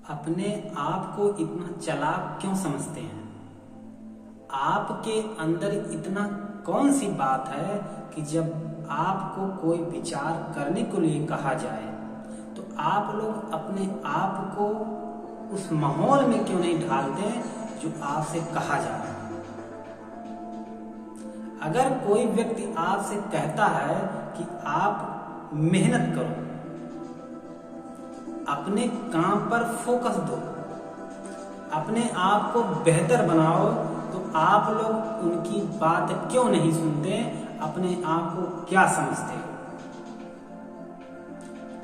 अपने आप को इतना चालाक क्यों समझते हैं? आपके अंदर इतना कौन सी बात है कि जब आपको कोई विचार करने के लिए कहा जाए तो आप लोग अपने आप को उस माहौल में क्यों नहीं ढालते जो आपसे कहा जा रहा है? अगर कोई व्यक्ति आपसे कहता है कि आप मेहनत करो, अपने काम पर फोकस दो, अपने आप को बेहतर बनाओ, तो आप लोग उनकी बात क्यों नहीं सुनते? अपने आप को क्या समझते हो?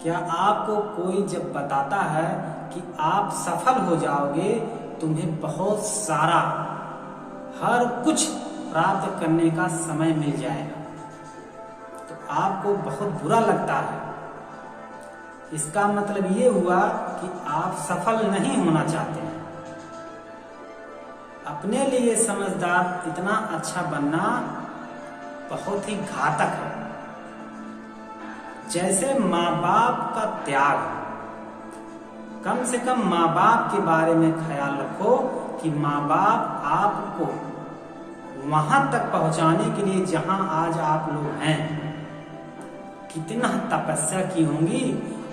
क्या आपको कोई जब बताता है कि आप सफल हो जाओगे, तुम्हें बहुत सारा हर कुछ प्राप्त करने का समय मिल जाएगा, तो आपको बहुत बुरा लगता है? इसका मतलब ये हुआ कि आप सफल नहीं होना चाहते हैं। अपने लिए समझदार इतना अच्छा बनना बहुत ही घातक है। जैसे माँ बाप का त्याग, कम से कम माँ बाप के बारे में ख्याल रखो कि माँ बाप आपको वहां तक पहुंचाने के लिए जहां आज आप लोग हैं, कितना तपस्या की होंगी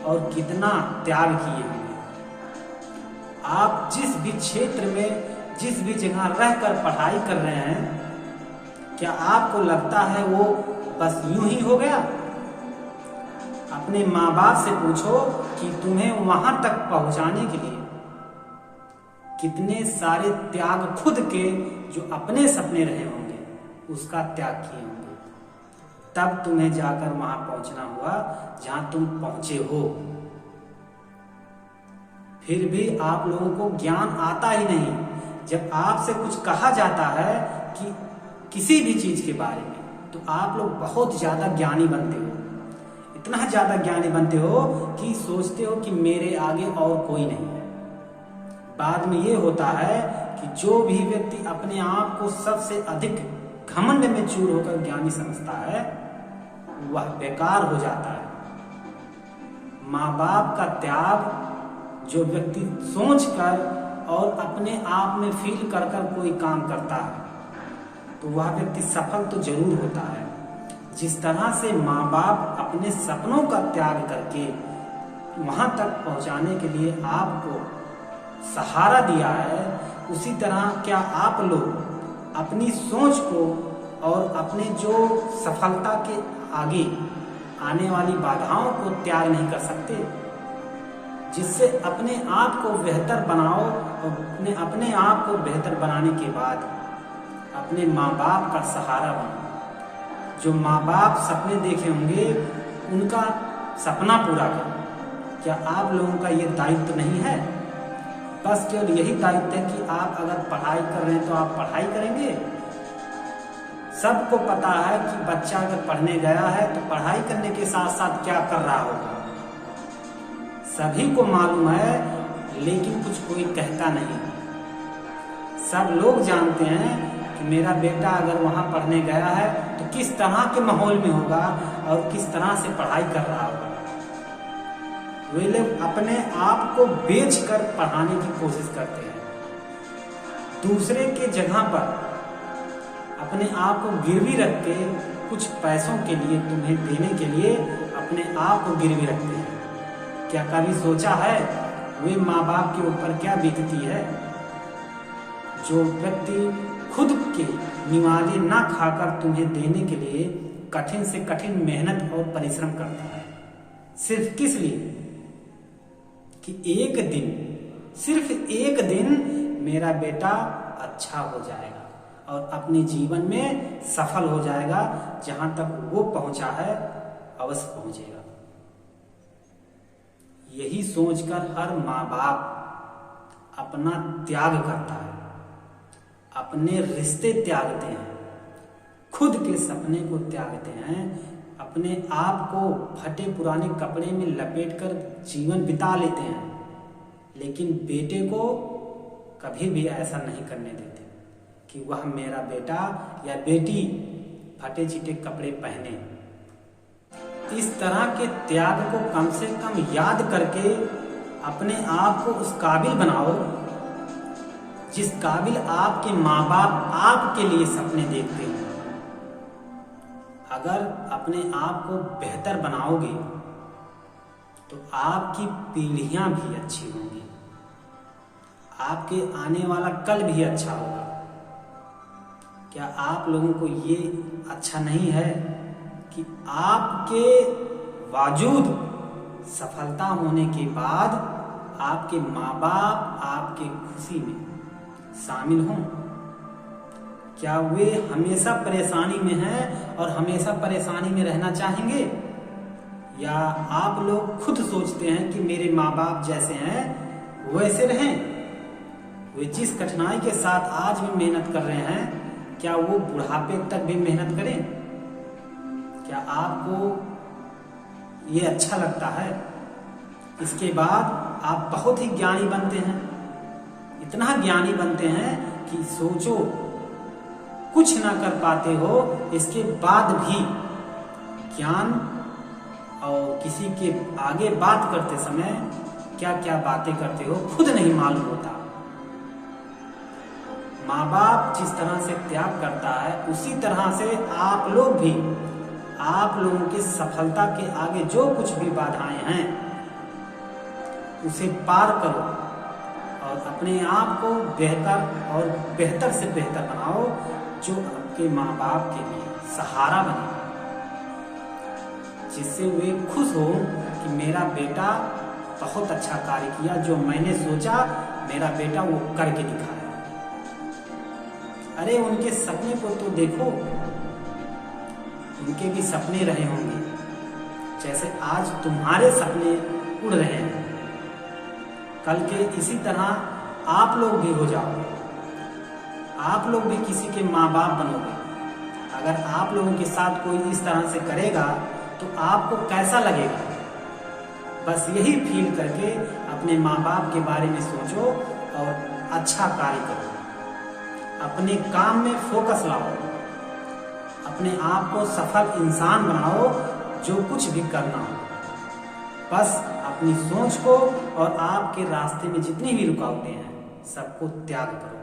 और कितना त्याग किए होंगे। आप जिस भी क्षेत्र में, जिस भी जगह रहकर पढ़ाई कर रहे हैं, क्या आपको लगता है वो बस यूं ही हो गया? अपने माँ बाप से पूछो कि तुम्हें वहां तक पहुंचाने के लिए कितने सारे त्याग, खुद के जो अपने सपने रहे होंगे उसका त्याग किए होंगे, तब तुम्हें जाकर वहां पहुंचना हुआ जहां तुम पहुंचे हो। फिर भी आप लोगों को ज्ञान आता ही नहीं। जब आपसे कुछ कहा जाता है कि किसी भी चीज के बारे में, तो आप लोग बहुत ज्यादा ज्ञानी बनते हो, इतना ज्यादा ज्ञानी बनते हो कि सोचते हो कि मेरे आगे और कोई नहीं है। बाद में ये होता है कि जो भी व्यक्ति अपने आप को सबसे अधिक घमंड में चूर होकर ज्ञानी समझता है, वह बेकार हो जाता है। माँ बाप का त्याग जो व्यक्ति सोचकर और अपने आप में फील कर कर कोई काम करता है, तो वह व्यक्ति सफल तो जरूर होता है। जिस तरह से माँ बाप अपने सपनों का त्याग करके वहां तक पहुंचाने के लिए आपको सहारा दिया है, उसी तरह क्या आप लोग अपनी सोच को और अपने जो सफलता के आगे आने वाली बाधाओं को त्याग नहीं कर सकते, जिससे अपने आप को बेहतर बनाओ और अपने आप को बेहतर बनाने के बाद अपने माँ बाप का सहारा बनो। जो माँ बाप सपने देखे होंगे उनका सपना पूरा करो। क्या आप लोगों का ये दायित्व नहीं है? बस केवल यही दायित्व है कि आप अगर पढ़ाई कर रहे हैं तो आप पढ़ाई करेंगे। सबको पता है कि बच्चा अगर पढ़ने गया है तो पढ़ाई करने के साथ साथ क्या कर रहा होगा, सभी को मालूम है, लेकिन कुछ कोई कहता नहीं। सब लोग जानते हैं कि मेरा बेटा अगर वहां पढ़ने गया है तो किस तरह के माहौल में होगा और किस तरह से पढ़ाई कर रहा होगा। वे लोग अपने आप को बेचकर पढ़ाने की कोशिश करते हैं। दूसरे के जगह पर अपने आप को गिरवी रख के कुछ पैसों के लिए, तुम्हें देने के लिए अपने आप को गिरवी रखते हैं। क्या कभी सोचा है वे माँ बाप के ऊपर क्या बीतती है? जो व्यक्ति खुद के निवाले ना खाकर तुम्हें देने के लिए कठिन से कठिन मेहनत और परिश्रम करता है, सिर्फ किस लिए कि एक दिन, सिर्फ एक दिन मेरा बेटा अच्छा हो जाएगा और अपने जीवन में सफल हो जाएगा, जहां तक वो पहुंचा है अवश्य पहुंचेगा। यही सोचकर हर माँ बाप अपना त्याग करता है, अपने रिश्ते त्यागते हैं, खुद के सपने को त्यागते हैं, अपने आप को फटे पुराने कपड़े में लपेटकर जीवन बिता लेते हैं, लेकिन बेटे को कभी भी ऐसा नहीं करने देते कि वह मेरा बेटा या बेटी फटे चिटे कपड़े पहने। इस तरह के त्याग को कम से कम याद करके अपने आप को उस काबिल बनाओ जिस काबिल आपके माँ बाप आपके लिए सपने देखते हो। अगर अपने आप को बेहतर बनाओगे तो आपकी पीढ़ियां भी अच्छी होंगी, आपके आने वाला कल भी अच्छा होगा। क्या आप लोगों को ये अच्छा नहीं है कि आपके बावजूद सफलता होने के बाद आपके माँ बाप आपके खुशी में शामिल हों? क्या वे हमेशा परेशानी में हैं और हमेशा परेशानी में रहना चाहेंगे, या आप लोग खुद सोचते हैं कि मेरे माँ बाप जैसे हैं वैसे रहें? वे जिस कठिनाई के साथ आज भी मेहनत कर रहे हैं, क्या वो बुढ़ापे तक भी मेहनत करें? क्या आपको ये अच्छा लगता है? इसके बाद आप बहुत ही ज्ञानी बनते हैं, इतना ज्ञानी बनते हैं कि सोचो, कुछ ना कर पाते हो, इसके बाद भी ज्ञान और किसी के आगे बात करते समय क्या क्या बातें करते हो खुद नहीं मालूम होता। माँ बाप जिस तरह से त्याग करता है उसी तरह से आप लोग भी, आप लोगों की सफलता के आगे जो कुछ भी बाधाएं हैं उसे पार करो और अपने आप को बेहतर और बेहतर से बेहतर बनाओ, जो आपके माँ बाप के लिए सहारा बने, जिससे वे खुश हो कि मेरा बेटा बहुत अच्छा कार्य किया, जो मैंने सोचा मेरा बेटा वो करके दिखाया। अरे उनके सपने को तो देखो, उनके भी सपने रहे होंगे जैसे आज तुम्हारे सपने उड़ रहे हैं। कल के इसी तरह आप लोग भी हो जाओगे, आप लोग भी किसी के माँ बाप बनोगे। अगर आप लोगों के साथ कोई इस तरह से करेगा तो आपको कैसा लगेगा? बस यही फील करके अपने माँ बाप के बारे में सोचो और अच्छा कार्य करो, अपने काम में फोकस लाओ, अपने आप को सफल इंसान बनाओ। जो कुछ भी करना हो, बस अपनी सोच को और आपके रास्ते में जितनी भी रुकावटें हैं सबको त्याग करो।